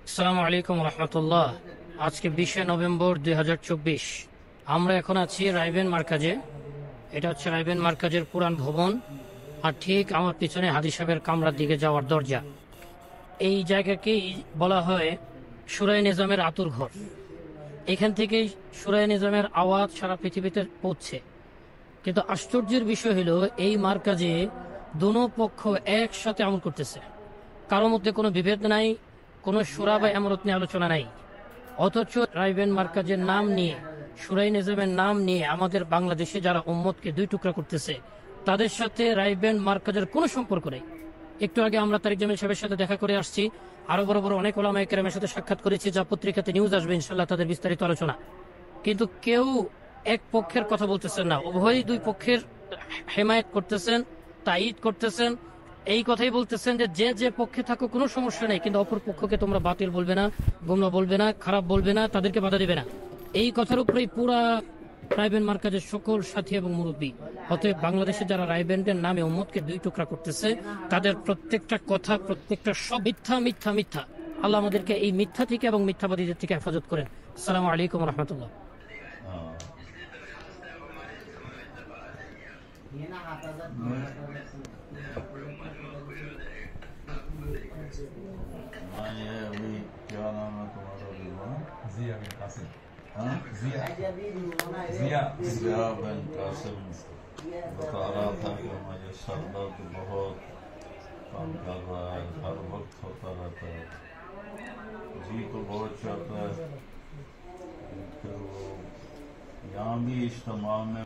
আসসালামু আলাইকুম রহমতুল্লাহ। আজকে 20 নভেম্বর 2024। আমরা এখন আছি রাইবেন মার্কাজে। এটা হচ্ছে রাইবেন মার্কাজের পুরান ভবন। আর ঠিক আমার পিছনে হাজী সাহেবের কামরার দিকে যাওয়ার দরজা। এই জায়গাকেই বলা হয় সুরায় নিজামের আতুর ঘর। এখান থেকেই সুরায় নিজামের আওয়াজ সারা পৃথিবীতে পৌঁছে। কিন্তু আশ্চর্যের বিষয় হলো এই মার্কাজে দোনো পক্ষ একসাথে আমল করতেছে। কারোর মধ্যে কোনো বিভেদ নাই, কোনো সুরা বা এমরত নিয়ে আলোচনা নাই। অথচ রাইবেন মার্কাজের নাম নিয়ে, সুরাই নিজামের নাম নিয়ে আমাদের বাংলাদেশে যারা উম্মতকে দুই টুকরা করতেছে, তাদের সাথে রাইবেন মার্কাজের কোনো সম্পর্ক নেই। একটু আগে আমরা তারিক জামিল সাহেবের সাথে দেখা করে আসছি। আরো বড় বড় অনেক ওলামায়ে কেরামের সাথে সাক্ষাৎ করেছি, যা পত্রিকাতে নিউজ আসবে ইনশাল্লাহ, তাদের বিস্তারিত আলোচনা। কিন্তু কেউ এক পক্ষের কথা বলতেছেন না, উভয়ই দুই পক্ষের হেমায়েত করতেছেন, তাইদ করতেছেন। এই কথাই বলতেছেন যে যে যে পক্ষে থাকো কোনো সমস্যা নেই, কিন্তু অপর পক্ষকে তোমরা বাতিল বলবে না, গোমরা বলবে না, খারাপ বলবে না, তাদেরকে বাধা দেবে না। এই কথার উপরেই পুরা রাইবেন মার্কাজের সকল সাথী এবং মুরব্বী। অতএব বাংলাদেশে যারা রাইবেন্ডের নামে উম্মতকে দুই টুকরা করতেছে, তাদের প্রত্যেকটা কথা, প্রত্যেকটা সব মিথ্যা মিথ্যা মিথ্যা। আল্লাহ আমাদেরকে এই মিথ্যা থেকে এবং মিথ্যাবাদীদের থেকে হেফাজত করেন। আসসালামু আলাইকুম রহমতুল্লাহ। हाँ, ये अभी क्या नाम है तुम्हारा विवाह? जिया बिन कासिम। हाँ? जिया जिया जिया बिन कासिम बता रहा था कि मुझे सरदर्द तो बहुत काम कर रहा है, हर वक्त होता रहता है, जी तो बहुत चाहता है। फिर वो यहाँ भी इज्तिमा में